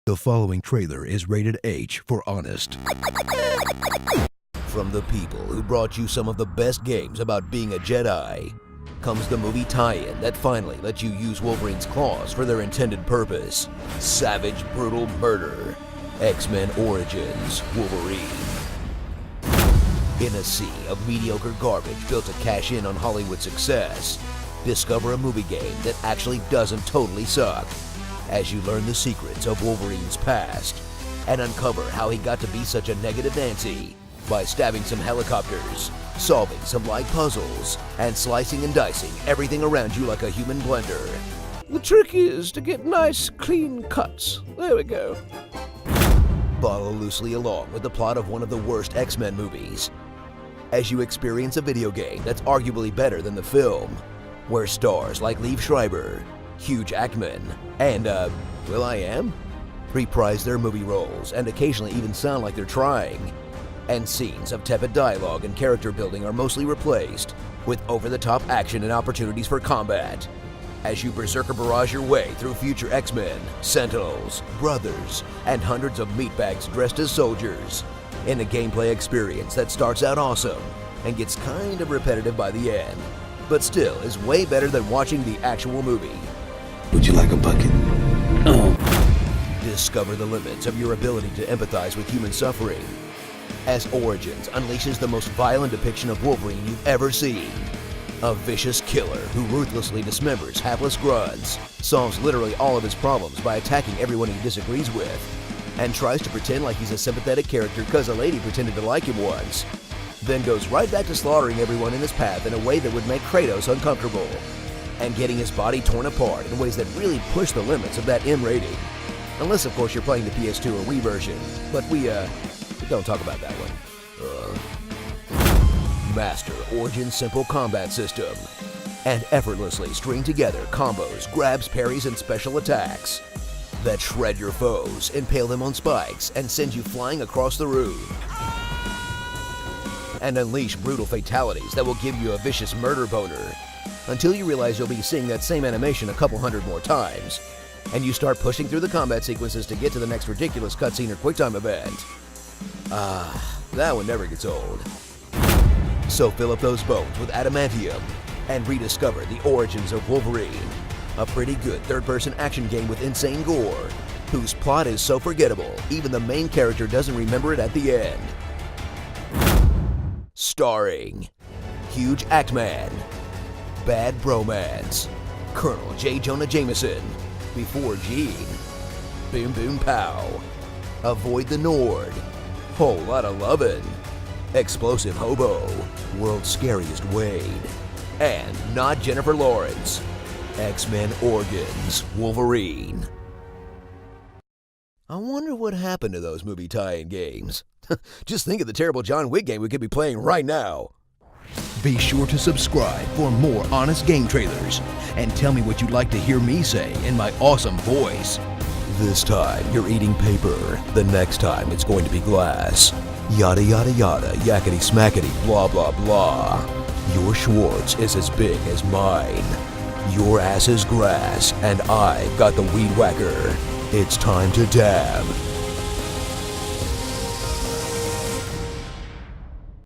The following trailer is rated H for honest. From the people who brought you some of the best games about being a Jedi, comes the movie tie-in that finally lets you use Wolverine's claws for their intended purpose. Savage, brutal murder. X-Men Origins Wolverine. In a sea of mediocre garbage built to cash in on Hollywood success, discover a movie game that actually doesn't totally suck, as you learn the secrets of Wolverine's past and uncover how he got to be such a negative Nancy by stabbing some helicopters, solving some light puzzles, and slicing and dicing everything around you like a human blender. The trick is to get nice, clean cuts. There we go. Follow loosely along with the plot of one of the worst X-Men movies as you experience a video game that's arguably better than the film, where stars like Liev Schreiber, Hugh Jackman, and, will.i.am reprise their movie roles and occasionally even sound like they're trying, and scenes of tepid dialogue and character building are mostly replaced with over-the-top action and opportunities for combat, as you berserker barrage your way through future X-Men, Sentinels, Brothers, and hundreds of meatbags dressed as soldiers, in a gameplay experience that starts out awesome and gets kind of repetitive by the end, but still is way better than watching the actual movie. Would you like a bucket? Discover the limits of your ability to empathize with human suffering, as Origins unleashes the most violent depiction of Wolverine you've ever seen. A vicious killer who ruthlessly dismembers hapless grunts, solves literally all of his problems by attacking everyone he disagrees with, and tries to pretend like he's a sympathetic character because a lady pretended to like him once, then goes right back to slaughtering everyone in his path in a way that would make Kratos uncomfortable, and getting his body torn apart in ways that really push the limits of that M rating. Unless, of course, you're playing the PS2 or Wii version, but we don't talk about that one. Master Origin's simple combat system, and effortlessly string together combos, grabs, parries, and special attacks that shred your foes, impale them on spikes, and send you flying across the room, and unleash brutal fatalities that will give you a vicious murder boner, until you realize you'll be seeing that same animation a couple hundred more times, and you start pushing through the combat sequences to get to the next ridiculous cutscene or QuickTime event. That one never gets old. So fill up those bones with adamantium and rediscover the origins of Wolverine, a pretty good third-person action game with insane gore, whose plot is so forgettable even the main character doesn't remember it at the end. Starring Hugh Jackman, Bad Bromance, Colonel J. Jonah Jameson, Before Gene, Boom Boom Pow, Avoid the Nord, Whole Lotta Lovin', Explosive Hobo, World's Scariest Wade, and Not Jennifer Lawrence, X-Men Origins Wolverine. I wonder what happened to those movie tie-in games. Just think of the terrible John Wick game we could be playing right now. Be sure to subscribe for more honest game trailers, and tell me what you'd like to hear me say in my awesome voice. This time you're eating paper, the next time it's going to be glass. Yada yada yada, yakety smackety, blah blah blah. Your Schwartz is as big as mine. Your ass is grass, and I've got the weed whacker. It's time to dab.